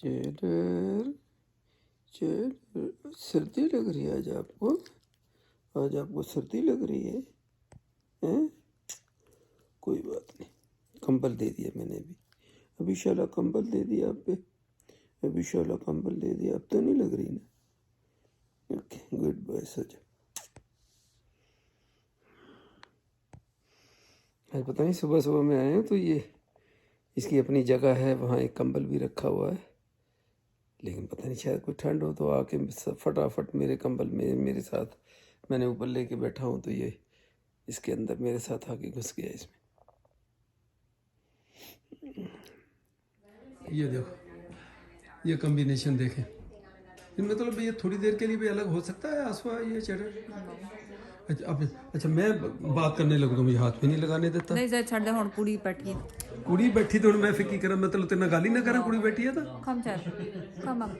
Cheddar cheddar, सर्दी लग रही है आज आपको? आज आपको सर्दी लग रही है? हैं? कोई बात नहीं, कंबल दे दिया मैंने अभी शाला कंबल दे दिया आप पे, अभी शाला कंबल दे दिया, अब तो नहीं लग रही ना? ओके गुड बाय, सो जा। आज पता नहीं सुबह सुबह मैं आया हूँ तो ये इसकी अपनी जगह है, वहाँ एक कंबल भी रखा हुआ है, लेकिन पता नहीं शायद कोई ठंड हो तो आके फटाफट मेरे कंबल में मेरे साथ, मैंने ऊपर लेके बैठा हूँ तो ये इसके अंदर मेरे साथ आके घुस गया इसमें। ये देखो, ये कॉम्बिनेशन देखें, मतलब ये थोड़ी देर के लिए भी अलग हो सकता है आसवा ये चेडर। अच्छा मैं बात करने लगूँ तो मुझे हाथ पे नहीं लगाने देता। नहीं सर छड़ दे, हुण कुड़ी बैठी है। कुड़ी बैठी तो मैं फिर की करा, मतलब तेरे गाली ना करा, कुड़ी बैठी है तो कम चल कम अब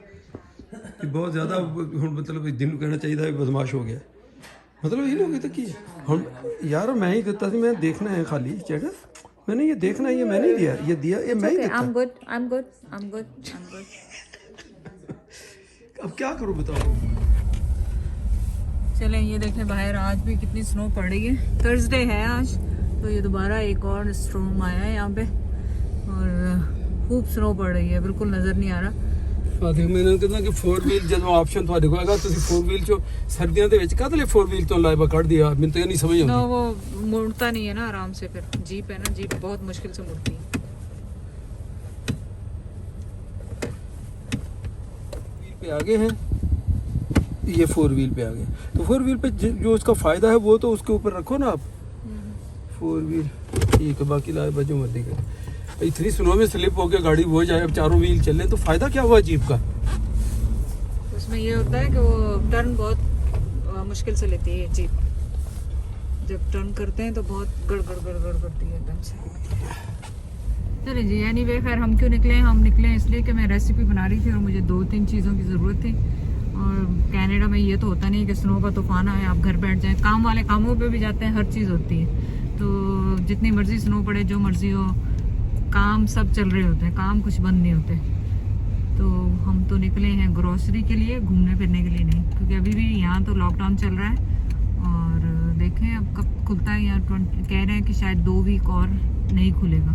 बहुत ज़्यादा हुण मतलब दिन कहना चाहिए बदमाश हो गया, मतलब ये लोग तो की हम यार मैं ही देता थी, मैं देखना है खाली चेडर, मैंने ये देखना है, ये मैंने ही दिया, ये दिया ये मैं ही देता। I am good I am good I am good I am good. अब क्या करूँ बताओ। चलें ये देखें बाहर आज भी कितनी स्नो पड़ रही है, थर्सडे है आज, तो ये दोबारा एक और स्टॉर्म आया है यहाँ पे और खूब स्नो पड़ रही है, बिल्कुल नज़र नहीं आ रहा। मैंने कहना कि 4 व्हील जो ऑप्शन थोड़े को हैगा, ਤੁਸੀਂ 4 व्हील चो सर्दियों ਦੇ ਵਿੱਚ ਕਾਹਦੇ ਲਈ 4 व्हील ਤੋਂ ਲਾਇਬਾ ਕੱਢ ਦਿਆ, ਮੈਨੂੰ ਤਾਂ ਇਹ ਨਹੀਂ ਸਮਝ ਆਉਂਦੀ। ना वो मुड़ता नहीं है ना आराम से, फिर जीप है ना, जीप बहुत मुश्किल से मुड़ती है। व्हील पे आगे हैं, ये 4 व्हील पे आ गए, तो 4 व्हील पे जो उसका फ़ायदा है वो तो उसके ऊपर रखो ना आप। 4 व्हील ठीक है, बाकी लाए बजो मत देगा, इतनी स्नो में स्लिप होकर गाड़ी हो जाए, अब चारों व्हील चले तो फ़ायदा क्या हुआ जीप का। उसमें ये होता है कि वो टर्न बहुत मुश्किल से लेती है जीप, जब टर्न करते हैं तो बहुत गड़गड़ गड़गड़ करती है एकदम से। चलिए जी एनीवे खैर हम क्यों निकले, हम निकले इसलिए कि मैं रेसिपी बना रही थी और मुझे 2-3 चीज़ों की ज़रूरत थी, और कनाडा में ये तो होता नहीं कि स्नो का तूफान आए आप घर बैठ जाएं, काम वाले कामों पे भी जाते हैं, हर चीज़ होती है, तो जितनी मर्जी स्नो पड़े जो मर्जी हो, काम सब चल रहे होते हैं, काम कुछ बंद नहीं होते। तो हम तो निकले हैं ग्रोसरी के लिए, घूमने फिरने के लिए नहीं, क्योंकि अभी भी यहाँ तो लॉकडाउन चल रहा है और देखें अब कब खुलता है। यहाँ कह रहे हैं कि शायद 2 वीक और नहीं खुलेगा।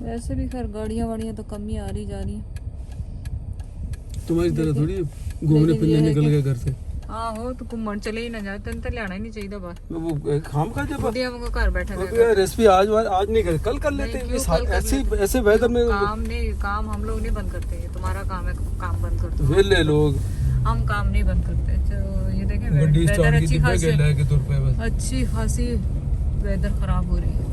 वैसे भी खैर गाड़ियाँ वाड़ियाँ तो कम ही आ रही जा रही हैं, तुम्हारी तरह थोड़ी घूमने फिरने निकल गए घर से। हाँ हो तो घूमन चले ही ना जाए, तेन तो लियाना ही नहीं चाहिए बाहर, वो खाम का जब बुढ़िया वांगू घर बैठा रहेगा। रेसिपी आज नहीं कर, कल लेते हैं, ऐसे वेदर में काम नहीं, काम हम लोग नहीं बंद करते, ये तुम्हारा काम है काम बंद कर दो, वेले लोग हम काम नहीं बंद करते। तो ये देखें वेदर अच्छी खासी वेदर खराब हो रही है,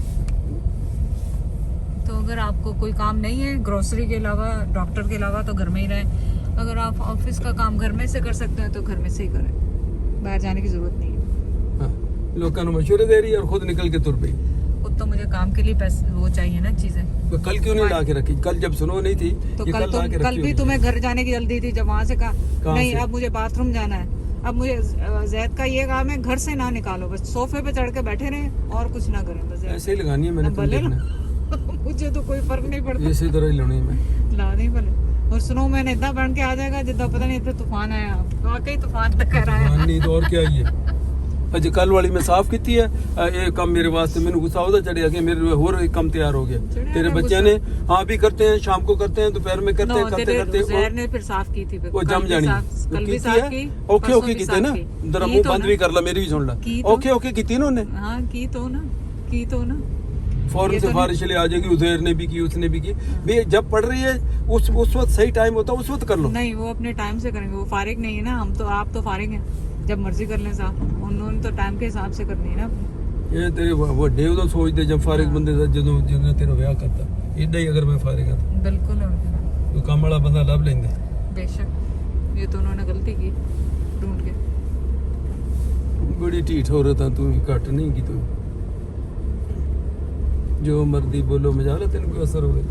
तो अगर आपको कोई काम नहीं है ग्रोसरी के अलावा, डॉक्टर के अलावा, तो घर में ही रहें। अगर आप ऑफिस का काम घर में से कर सकते हैं तो घर में से ही करें, बाहर जाने की जरूरत नहीं है। हाँ, लोग का मशवरे दे रही है और खुद निकल के तुर पई। खुद तो मुझे काम के लिए पैसे वो चाहिए ना चीजें, तो कल क्यों नहीं ला के रखी? कल जब सुनो नहीं थी तो कल भी तुम्हें घर जाने की जल्दी थी, जब वहाँ से कहा नहीं अब मुझे बाथरूम जाना है, अब मुझे जैद का ये काम है घर से ना निकालो, बस सोफे पे चढ़ के बैठे रहे और कुछ ना करें, बस ऐसे ही लगानी है मैंने, मुझे तो कोई फर्क नहीं पड़ता, इसी तरह ही लानी मैं ला नहीं भले। और स्नो मैन इतना बन के आ जाएगा जितना पता नहीं इतना तूफान आया, वाकई तूफान तक कर आया नहीं तो और क्या ही है। अज कल वाली मैं साफ की है, ये काम मेरे वास्ते मैंने गुस्सा होता चढ़ गया, मेरे और एक काम तैयार हो गया, तेरे बच्चे ने हाँ भी करते हैं, शाम को करते हैं, दोपहर में करते हैं, करते ने फिर साफ की थी, वो जम जानी कल भी साफ की, ओके ओके की ना, जरा मुंह बंद भी कर ला, मेरी भी सुन ला, ओके ओके की इन्होंने, हाँ की तो ना फौरन से बारिश चले आ जाएगी, उधर ने भी की उसने भी की, भाई जब पड़ रही है उस वक्त सही टाइम होता है उस वक्त कर लो। नहीं वो अपने टाइम से करेंगे, वो फारिग नहीं है ना, हम तो, आप तो फारिग हैं, जब मर्जी कर लें साफ, उन्होंने तो टाइम के हिसाब से करनी है ना। ये तेरे ਵੱਡੇ ਉਦੋਂ ਸੋਚਦੇ जब फारिग बंदे ਦਾ ਜਦੋਂ ਤੇਰਾ ਵਿਆਹ ਕਰਤਾ, ਇਦਾਂ ਹੀ अगर मैं फारिग ਹਾਂ बिल्कुल, तो काम वाला बंदा ਲੱਭ ਲੈਂਦੇ। बेशक ये तो उन्होंने गलती की ढूंढ के, बड़ी ढीठ हो रहा था तू, घट नहीं की तू, जो मर्जी बोलो मजा लो, तेन कोई असर होगा।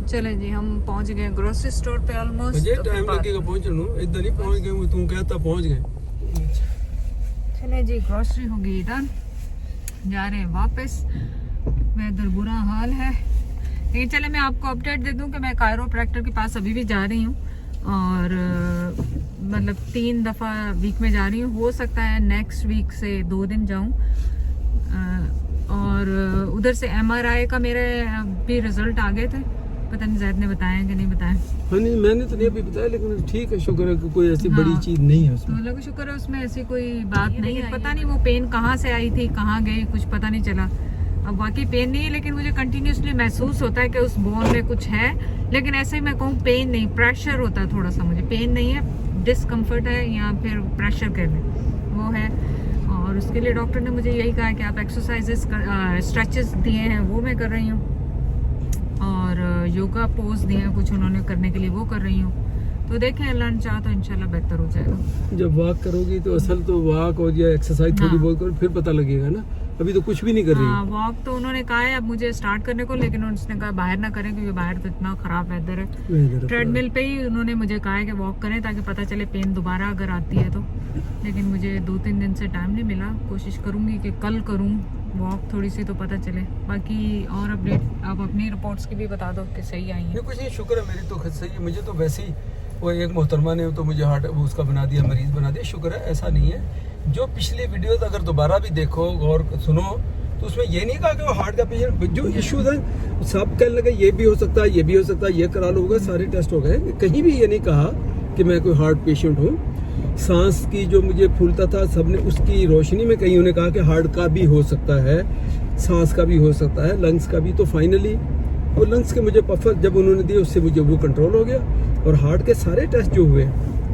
चलें जी हम पहुंच गए ग्रोसरी स्टोर पे ऑलमोस्ट, मुझे टाइम लगेगा पहुंचने, इधर नहीं पहुंच गए, तू कहता पहुंच गए। चलें चले जी, ग्रोसरी हो गई डन, जा रहे हैं वापस। वेदर बुरा हाल है, लेकिन चले मैं आपको अपडेट दे दूं कि मैं कायरोप्रैक्टर के पास अभी भी जा रही हूँ, और मतलब 3 दफ़ा वीक में जा रही हूँ। हो सकता है नेक्स्ट वीक से 2 दिन जाऊँ। और उधर से MRI का मेरे भी रिजल्ट आ गए थे, पता नहीं जैद ने बताया कि नहीं बताया। हाँ नहीं, मैंने तो नहीं अभी बताया, लेकिन ठीक है, शुक्र है कि कोई ऐसी हाँ, बड़ी चीज़ नहीं है तो उसमें। अल्लाह का शुक्र है उसमें ऐसी कोई बात नहीं है। पता नहीं वो पेन कहाँ से आई थी, कहाँ गई, कुछ पता नहीं चला। अब बाकी पेन नहीं है, लेकिन मुझे कंटिन्यूसली महसूस होता है कि उस बोन में कुछ है, लेकिन ऐसे ही मैं कहूँ पेन नहीं, प्रेशर होता है थोड़ा सा। मुझे पेन नहीं है, डिस्कम्फर्ट है या फिर प्रेशर कह लें, वो है। और उसके लिए डॉक्टर ने मुझे यही कहा कि आप एक्सरसाइजेस स्ट्रेचेस दिए हैं वो मैं कर रही हूँ, और योगा पोज दिए हैं कुछ उन्होंने करने के लिए, वो कर रही हूँ। तो देखें अल्लाह ने चाहा तो इंशाल्लाह बेहतर हो जाएगा। जब वॉक करोगी तो असल तो वॉक और या एक्सरसाइज थोड़ी बहुत करो, फिर पता लगेगा ना। अभी तो कुछ भी नहीं कर रही। हाँ, वॉक तो उन्होंने कहा है अब मुझे स्टार्ट करने को, लेकिन उसने कहा बाहर ना करें क्योंकि बाहर तो इतना खराब वेदर है। ट्रेडमिल पे ही उन्होंने मुझे कहा है कि वॉक करें ताकि पता चले पेन दोबारा अगर आती है तो। लेकिन मुझे 2-3 दिन से टाइम नहीं मिला, कोशिश करूंगी कि कल करूं वॉक थोड़ी सी तो पता चले। बाकी और अपडेट आप अपनी रिपोर्ट्स की भी बता दो कि सही आई है। कुछ नहीं, शुक्र है, मेरी तो खुद सही है। मुझे तो वैसे ही वो एक मोहतरमा ने तो मुझे हार्ट उसका बना दिया, मरीज बना दिया। शुक्र है, ऐसा नहीं है। जो पिछली वीडियो अगर दोबारा भी देखो और सुनो तो उसमें ये नहीं कहा कि वो हार्ट का पेशेंट, जो इश्यूज हैं सब कहने लगे ये भी हो सकता है, ये भी हो सकता है, ये करा लो, होगा सारे टेस्ट हो गए। कहीं भी ये नहीं कहा कि मैं कोई हार्ट पेशेंट हूँ। सांस की जो मुझे फूलता था सबने उसकी रोशनी में कहीं उन्होंने कहा कि हार्ट का भी हो सकता है, सांस का भी हो सकता है, लंग्स का भी। तो फाइनली वो लंग्स के मुझे पफर जब उन्होंने दिए उससे मुझे वो कंट्रोल हो गया। और हार्ट के सारे टेस्ट जो हुए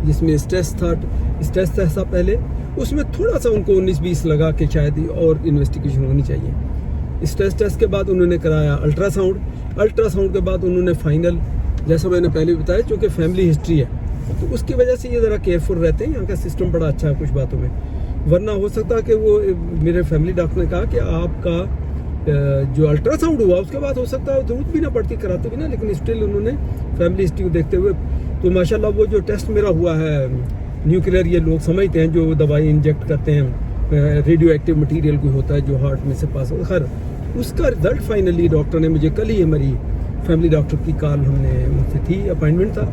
जिसमें स्ट्रेस था पहले, उसमें थोड़ा सा उनको 19-20 लगा कि शायद और इन्वेस्टिगेशन होनी चाहिए। स्ट्रेस टेस्ट के बाद उन्होंने कराया अल्ट्रासाउंड के बाद उन्होंने फाइनल, जैसा मैंने पहले बताया, चूँकि फैमिली हिस्ट्री है तो उसकी वजह से ये ज़रा केयरफुल रहते हैं। यहाँ का सिस्टम बड़ा अच्छा है कुछ बातों में, वरना हो सकता है कि वो मेरे फैमिली डॉक्टर ने कहा कि आपका जो अल्ट्रासाउंड हुआ उसके बाद हो सकता है जरूरत भी ना पड़ती, कराते भी ना, लेकिन स्टिल उन्होंने फैमिली हिस्ट्री को देखते हुए। तो माशाल्लाह वो जो टेस्ट मेरा हुआ है न्यूक्लियर, ये लोग समझते हैं जो दवाई इंजेक्ट करते हैं, रेडियो एक्टिव मटीरियल कोई होता है जो हार्ट में से पास होता है, खैर उसका रिजल्ट फाइनली डॉक्टर ने मुझे कल ही, हमारी फैमिली डॉक्टर की कॉल हमने उनसे थी, अपॉइंटमेंट था,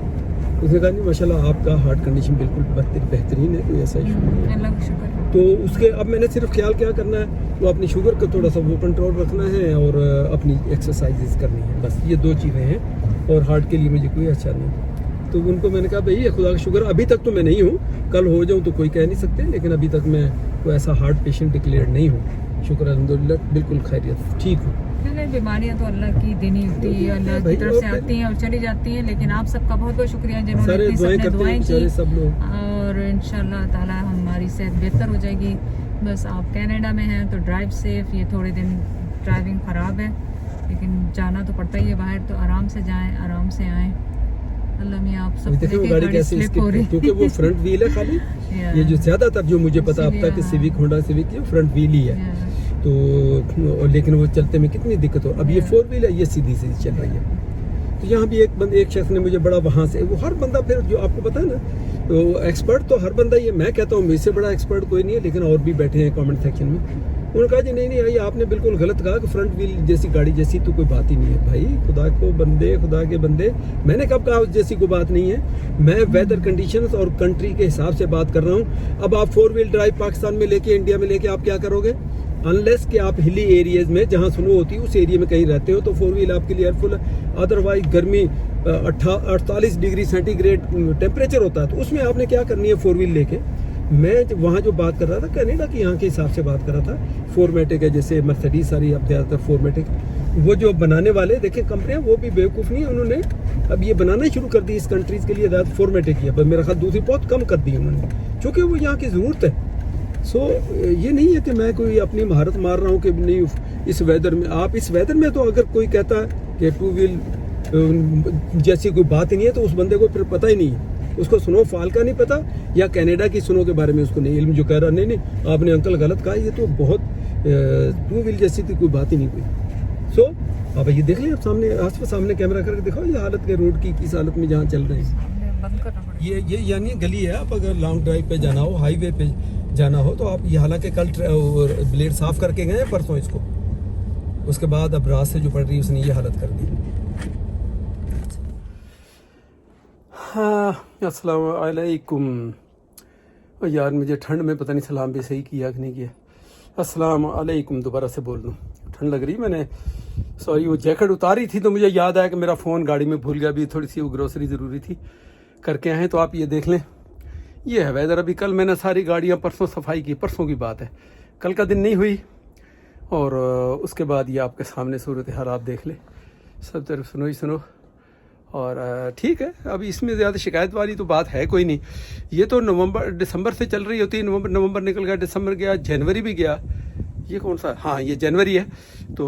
उसने कहा नहीं माशाल्लाह आपका हार्ट कंडीशन बिल्कुल बेहतरीन है, कोई ऐसा इशू नहीं है। तो उसके अब मैंने सिर्फ ख्याल क्या करना है, वो अपनी शुगर को थोड़ा सा वो कंट्रोल रखना है और अपनी एक्सरसाइजेस करनी है, बस ये 2 चीज़ें हैं। और हार्ट के लिए मुझे कोई अच्छा नहीं। तो उनको मैंने कहा भाई खुदा का शुक्र, अभी तक तो मैं नहीं हूँ, कल हो जाऊँ तो कोई कह नहीं सकते, लेकिन अभी तक मैं कोई ऐसा हार्ट पेशेंट डिक्लेयर नहीं हूँ। शुक्र अल्हम्दुलिल्लाह, बिल्कुल खैरियत, ठीक हूँ। बीमारियां तो अल्लाह की देनी होती है, अल्लाह की तरफ से आती हैं और चली जाती हैं, लेकिन आप सबका बहुत बहुत शुक्रिया जिन्होंने इतनी सबने दुआएं की, सब लोग। और इंशाल्लाह ताला हमारी सेहत बेहतर हो जाएगी। बस आप कनाडा में हैं तो ड्राइव सेफ, ये थोड़े दिन ड्राइविंग ख़राब है लेकिन जाना तो पड़ता ही है बाहर, तो आराम से जाएं, आराम से आएं। अल्लाह मियां आप सब देखो गाड़ी कैसे स्लिप हो रही, क्योंकि वो फ्रंट व्हील है खाली। ये जो ज्यादातर जो मुझे पता अब तक सिविक, होंडा सिविक की फ्रंट व्हील ही है, तो लेकिन वो चलते में कितनी दिक्कत हो। अब ये 4 व्हील है, ये सीधी चल रही है। तो यहाँ भी एक शख्स ने मुझे बड़ा वहाँ से, वो हर बंदा फिर जो आपको पता है ना, तो एक्सपर्ट तो हर बंदा, ये मैं कहता हूँ मेरे से बड़ा एक्सपर्ट कोई नहीं है, लेकिन और भी बैठे हैं कमेंट सेक्शन में, उन्होंने कहा जी नहीं ये आपने बिल्कुल गलत कहा कि फ्रंट व्हील जैसी गाड़ी जैसी तो कोई बात ही नहीं है। भाई खुदा के बंदे, मैंने कब कहा उस जैसी कोई बात नहीं है। मैं वेदर कंडीशंस और कंट्री के हिसाब से बात कर रहा हूँ। अब आप 4 व्हील ड्राइव पाकिस्तान में लेके, इंडिया में लेके आप क्या करोगे, अनलेस कि आप हिली एरियाज में जहाँ स्नो होती है उस एरिया में कहीं रहते हो तो 4 व्हील आपके लिए हेल्पफुल है। अदरवाइज गर्मी 48 डिग्री सेंटीग्रेड टेम्परेचर होता है, तो उसमें आपने क्या करनी है 4 व्हील लेके। मैं वहाँ जो बात कर रहा था कनाडा की, यहाँ के हिसाब से बात कर रहा था। 4मैटिक है, जैसे मर्सिडीज सारी अब ज़्यादातर 4मैटिक, वो जो बनाने वाले देखें कंपनियाँ, वो भी बेवकूफ़ नहीं है, उन्होंने अब ये बनाना ही शुरू कर दी इस कंट्रीज़ के लिए, ज़्यादा 4मैटिक ही है, पर मेरा ख्याल दूसरी बहुत कम कर दी उन्होंने, क्योंकि वो यहाँ की ज़रूरत है। सो ये नहीं है कि मैं कोई अपनी महारत मार रहा हूँ कि नहीं इस वेदर में, आप इस वेदर में, तो अगर कोई कहता है कि 2 व्हील जैसी कोई बात ही नहीं है तो उस बंदे को फिर पता ही नहीं है, उसको स्नोफॉल का नहीं पता या कनाडा की स्नो के बारे में उसको नहीं इल्म, जो कह रहा नहीं आपने अंकल गलत कहा, ये तो बहुत 2 व्हील जैसी थी, कोई बात ही नहीं कोई। सो अब ये देख लें, आप सामने कैमरा करके दिखाओ ये हालत के रोड की किस हालत में जहाँ चल रहे हैं। ये यानी गली है, आप अगर लॉन्ग ड्राइव पे जाना हो, हाईवे पे जाना हो तो आप ये, हालांकि कल ब्लेड साफ करके गए हैं परसों इसको, उसके बाद अब रात से जो पड़ रही उसने ये हालत कर दी। हाँ, अस्सलाम वालेकुम। यार मुझे ठंड में पता नहीं सलाम भी सही किया कि नहीं किया। अस्सलाम वालेकुम, दोबारा से बोल दूँ, ठंड लग रही। मैंने सॉरी वो जैकेट उतारी थी तो मुझे याद आया कि मेरा फ़ोन गाड़ी में भूल गया, अभी थोड़ी सी वो ग्रोसरी ज़रूरी थी करके आए। तो आप ये देख लें, ये है वेदर। अभी कल मैंने सारी गाड़ियाँ परसों सफाई की, परसों की बात है, कल का दिन नहीं हुई। और उसके बाद ये आपके सामने सूरत हाल आप देख लें, सब तरफ सुनो ही सुनो। और ठीक है, अभी इसमें ज़्यादा शिकायत वाली तो बात है कोई नहीं। ये तो नवंबर दिसंबर से चल रही होती है, नवंबर निकल गया, दिसंबर गया, जनवरी भी गया। ये कौन सा, हाँ ये जनवरी है, तो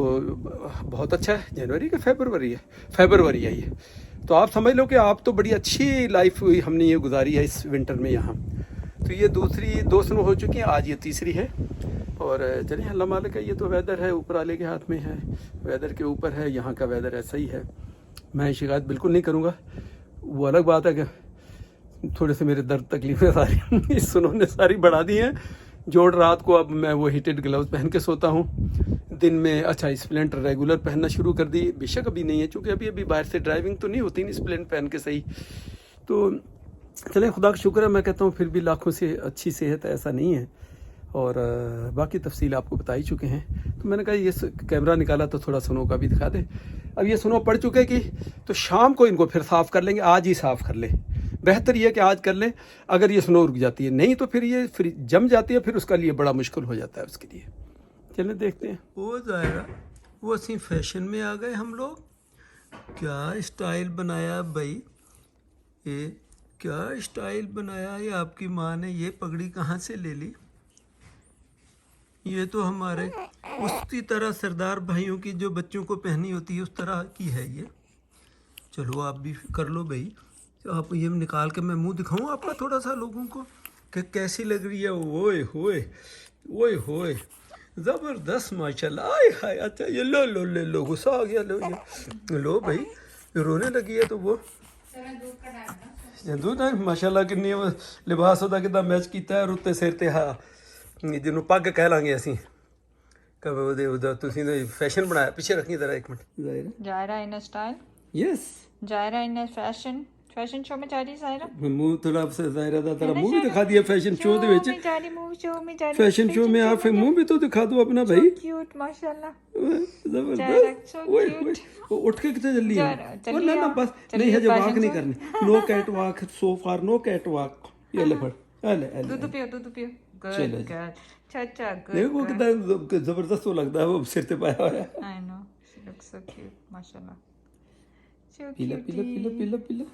बहुत अच्छा है। जनवरी का फरवरी है ये। तो आप समझ लो कि आप तो बड़ी अच्छी लाइफ हुई हमने ये गुजारी है इस विंटर में यहाँ। तो ये दूसरी 2 स्नो हो चुकी हैं, आज ये तीसरी है। और चलिए अल्लाह मालिक है, ये तो वेदर है, ऊपर वाले के हाथ में है, वेदर के ऊपर है। यहाँ का वेदर ऐसा ही है, मैं शिकायत बिल्कुल नहीं करूँगा। वो अलग बात है कि थोड़े से मेरे दर्द तकलीफें सारी इस स्नो ने सारी बढ़ा दी हैं। जोड़ रात को अब मैं वो हीटेड ग्लव्स पहन के सोता हूँ, दिन में अच्छा स्प्लेंटर रेगुलर पहनना शुरू कर दी। बेशक अभी नहीं है, चूँकि अभी बाहर से ड्राइविंग तो नहीं होती नहीं स्प्लेंट पहन के सही। तो चले खुदा का शुक्र है, मैं कहता हूँ फिर भी लाखों से अच्छी सेहत है, ऐसा नहीं है। और बाकी तफसील आपको बता ही चुके हैं। तो मैंने कहा ये कैमरा निकाला तो थोड़ा स्नो का भी दिखा दे। अब ये स्नो पड़ चुके कि तो शाम को इनको फिर साफ़ कर लेंगे, आज ही साफ़ कर लें। बेहतर ये है कि आज कर लें, अगर ये स्नो रुक जाती है, नहीं तो फिर जम जाती है, फिर उसका लिए बड़ा मुश्किल हो जाता है उसके लिए। चलें देखते हैं। हो जाएगा वो असी फैशन में आ गए हम लोग। क्या स्टाइल बनाया भाई, ये क्या स्टाइल बनाया। ये आपकी माँ ने ये पगड़ी कहाँ से ले ली। ये तो हमारे उसी तरह सरदार भाइयों की जो बच्चों को पहनी होती है उस तरह की है ये। चलो आप भी कर लो भाई। तो आप ये निकाल के मैं मुंह दिखाऊं आपका थोड़ा सा लोगों को कि कैसी लग रही है। ओए होए ओए होए, ज़बरदस्त माशाल्लाह। आए हाय, अच्छा ये लो लो ले लो, गुस्सा आ गया। लो ये लो भाई, रोने लगी है तो वो दूध है माशाल्लाह। किन्नी लिबास ਉਹਦਾ ਕਿਦਾਂ ਮੈਚ ਕੀਤਾ ਹੈ। ਔਰ ਉੱਤੇ ਸਿਰ ਤੇ ਹਾਂ ਜਿਹਨੂੰ ਪੱਗ ਕਹਿ ਲਾਂਗੇ ਅਸੀਂ, ਕਦੇ ਉਹਦਾ ਤੁਸੀਂ ਤਾਂ ਫੈਸ਼ਨ ਬਣਾਇਆ। ਪਿੱਛੇ ਰੱਖੀ ਜ਼ਰਾ ਇੱਕ minute. Zaira in style, yes, Zaira in fashion show में जा रही सायरा। ਮੂੰਹ थोड़ा ज़ाहिरा ਦਾ तेरा मुंह भी दिखा दिया फैशन शो ਦੇ ਵਿੱਚ। जा रही मूव शो में जा रही, फैशन शो में आप फिर मुंह भी तो दिखा दो अपना भाई। क्यूट माशाल्लाह, जबरदस्त। ओए ओए वो उठ के कितने जल्दी है। और ना ना बस नहीं है, जब वॉक नहीं करनी। नो कैट वॉक सो फार, नो कैट वॉक। ये ले फड़, ले दूध पियो चलो गुड गर्ल। अच्छा देखो कितना जबरदस्त वो लगता है, वो सिर पे पाया हुआ है। I know, she looks so cute माशाल्लाह। पीला पीला पीला पीला पीला।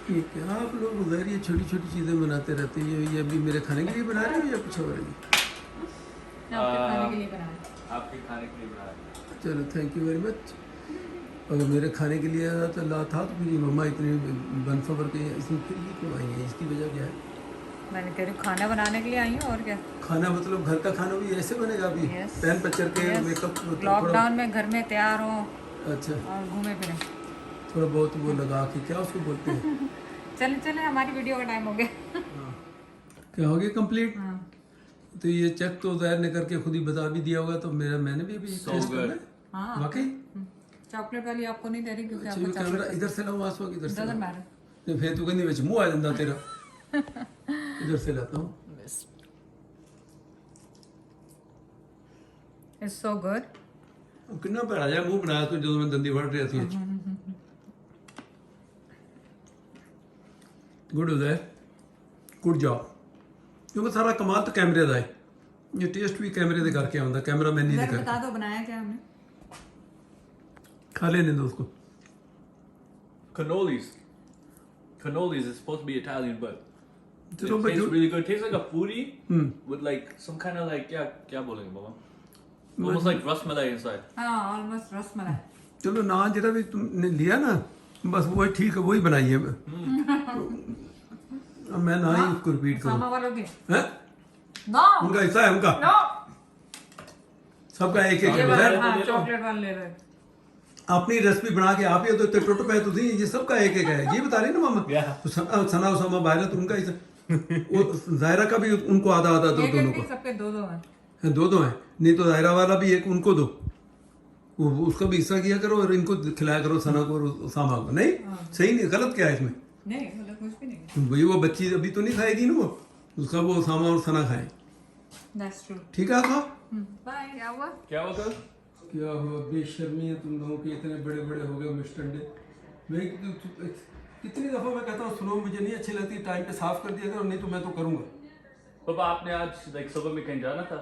ये क्या आप लोग उधर ये छोटी छोटी चीज़ें बनाते रहते हैं। ये अभी मेरे खाने के लिए बना रहे हो या कुछ और है? आपके खाने के लिए बना रहे हैं। आपके खाने के लिए बना रहे हैं। चलो थैंक यू वेरी मच। अगर मेरे खाने के लिए तो ला था तो मेरी मम्मा इतने बनफवर के इसमें फिर ये क्यों आई है, इसकी वजह क्या है? मैंने कह रही हूँ खाना बनाने के लिए आई हूँ और क्या। खाना मतलब घर का खाना भी ऐसे बनेगा अभी? Yes. पैन पचर के Yes. मेकअप लॉकडाउन में घर में तैयार हो अच्छा और घूमे फिरे। थोड़ा बहुत वो लगा के, क्या उसको बोलते हैं? चले हमारी वीडियो का टाइम हो गया। हाँ। क्या हो गया कंप्लीट? हाँ। तो ये चेक तो ज़ाहिर ने करके खुद ही बता भी दिया होगा, तो मैंने भी अभी टेस्ट करना है। हाँ वाकई चॉकलेट वाली आपको नहीं दे रही क्योंकि अच्छा, आपको ये कैमरा इधर से लाऊं आसवा इधर से डजंट लाऊं? मैटर। तो फिर तू कहनी विच मुंह आ जाता तेरा। इधर से लाता हूँ। It's so good. कितना भैड़ा जिहा मुंह बनाया तू जो मैं दंदी फड़ रही थी। गुड हो जाए, गुड जॉब। क्योंकि सारा कमाल तो कैमरे का है, ये टेस्ट भी कैमरे दे करके आਉਂਦਾ, कैमरा मैन नहीं दिखा। बता दो बनाया क्या हमने। खा लेने दो उसको। Cannolis. Cannolis is supposed to be Italian, but it चलो tastes बच्चों really good. It tastes like a fruity with like some kind of like क्या बोलेंगे बाबा? Almost like rasmalai inside. हाँ ऑलमोस्ट रसमलाई। चलो ना जरा भी तुमने लिया ना, बस वही ठीक है, वही बनाइए। अब मैं ना ही उसको रिपीट करूँ। सामा वालों के हैं? नो उनका हिस्सा है उनका, नो सबका एक एक ये है। वाला बगैर हाँ चॉकलेट वाला ले रहे। अपनी रेसिपी बना के आप ही तो टुट पे तुझी, ये सबका एक एक है। ये बता रही ना मामा। Yeah. तो सना उसामा बाहर है तो उनका हिस्सा वो जायरा का भी उनको आधा आधा दो, दोनों को। सबके दो दो हैं। दो हैं, नहीं तो जायरा वाला भी एक उनको दो, वो उसका भी हिस्सा किया करो और इनको खिलाया करो, सना को और उसामा को। नहीं सही नहीं, गलत क्या है इसमें? नहीं मतलब कुछ भी नहीं। भाई वो बच्ची अभी तो नहीं खाएगी ना, वो उसका वो उसामा और सना खाए। That's true. ठीक है था। बाय। क्या हुआ? क्या हुआ कल? क्या हुआ? बेशर्मी है तुम लोगों के, इतने बड़े बड़े हो गए मिस्टंडे। मैं कितनी दफा मैं कहता हूँ सुनो, मुझे नहीं अच्छी लगती, टाइम पे साफ कर दिया करो, नहीं तो मैं तो करूँगा। पापा आपने आज लाइक सुबह में कहीं जाना था?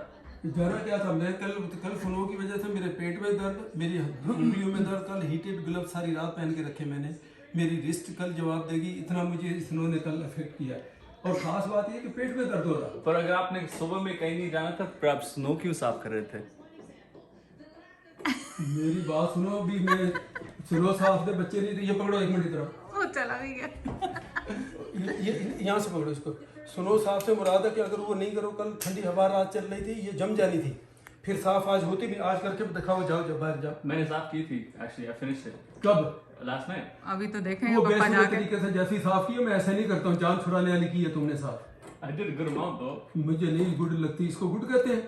जाना क्या था, मैं कल सुनो की वजह से मेरे पेट में दर्द, मेरी उंगलियों में दर्द, कल हीटेड ग्लव सारी रात पहन के रखे मैंने, मेरी रिस्ट कल जवाब देगी, इतना मुझे स्नो ने कल अफेक्ट किया। और खास बात ये कि पेट में दर्द हो रहा। पर अगर आपने सुबह में कहीं नहीं जाना था फिर आप स्नो क्यों साफ कर रहे थे? मेरी बात सुनो, अभी मैं सुनो साफ दे बच्चे नहीं थे। ये पकड़ो एक मिनट इधर, वो चला भी गया। ये यहाँ से पकड़ो इसको। सुनो साफ से मुराद है कि अगर वो नहीं करो, कल ठंडी हवा रात चल रही थी, ये जम जानी थी, फिर साफ आज होती भी। आज करके दिखाओ, जाओ जब बाहर जाओ। मैंने साफ की थी एक्चुअली, आई फिनिश्ड इट कब? Last night. अभी तो देखेंगे वो पापा बेसुरे जाके। तरीके से जैसी साफ की है, मैं ऐसा नहीं करता हूँ। जान छुड़ाने वाली की है तुमने साफ। I did a good amount दो। मुझे नहीं गुड लगती, इसको गुड कहते हैं।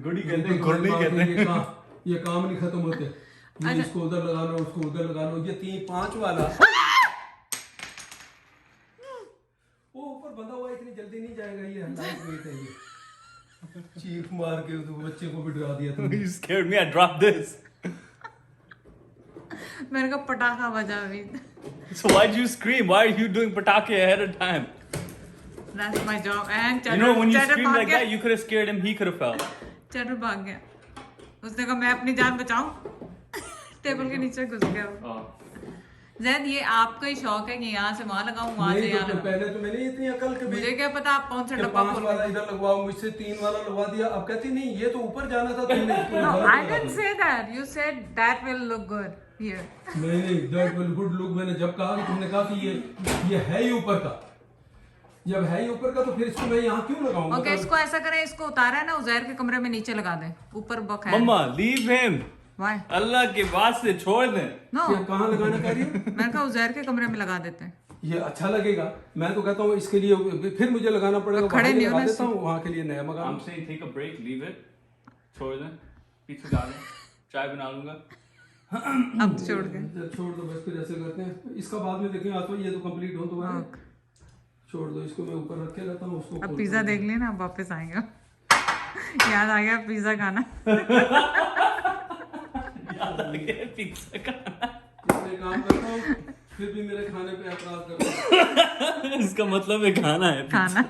गुड ही कहते हैं, गुड नहीं कहते हैं। ये काम नहीं खत्म होते। ये इसको उधर लगा लो, उसको उधर लगा लो, ये 3-5 वाला वो ऊपर बंधा हुआ, इतनी जल्दी नहीं जाएगा। ये लाइट वेट है, ये चीख मार के तो बच्चे को भी डरा दिया तुमने। You scared me, I dropped this. मेरे को पटाखा बजा अभी। So why'd you scream? Why are you doing patake ahead of time? That's my job. And You know when you चटर scream भाग like गया। that, you could have scared him, he could have fell. चटर भाग गया। उसने कहा मैं अपनी जान बचाऊं। टेबल के नीचे घुस गया वो। Oh. जैद ये आपका ही शौक है कि यहाँ से वहाँ लगाऊं, वहाँ से नहीं यहाँ तो लगाऊं। पहले तो मैंने इतनी अकल के मुझे क्या पता आप कौन सा डब्बा 5 खोल वाला इधर लगवाओ, मुझसे 3 वाला लगवा दिया। अब कहती नहीं, ये तो ऊपर जाना था तुमने। No, I didn't say that. You said that will look good here. नहीं, दैट विल गुड लुक। मैंने जब कहा कि तुमने कहा कि ये है ही ऊपर का, जब है ही ऊपर का तो फिर इसको मैं यहाँ क्यों लगाऊंगा? ओके, इसको ऐसा करें, इसको उतारा है ना, उजैर के कमरे में नीचे लगा दें, ऊपर बखैर। Mama, leave him. Why? अल्लाह के वास्ते छोड़ दें। No, क्या कहाँ लगाना कह रही है? मैंने कहा उजैर के कमरे में लगा देते हैं। ये अच्छा लगेगा। मैं तो कहता हूँ इसके लिए फिर मुझे लगाना पड़ेगा। खड़े वहाँ नहीं लगा होना देता हूँ, वहाँ के लिए नया मकान। I'm saying take a break, leave it. छोड़ दें, पीछे डालें, चाय बना लूंगा। अब छोड़ के। छोड़ दो बस, फिर ऐसे करते हैं। इसका बाद में देखेंगे। आज तो ये तो कंप्लीट हो तुम्हारे। छोड़ दो इसको, मैं ऊपर रख के रहता हूँ उसको। अब पिज्जा देख लिया ना, अब वापस आएंगे। याद आ गया पिज्जा खाना। याद आ गया पिज्जा खाना। इसलिए काम करता हूँ, फिर भी मेरे खाने पे एतराज करता हूँ। इसका मतलब है खाना है। खाना।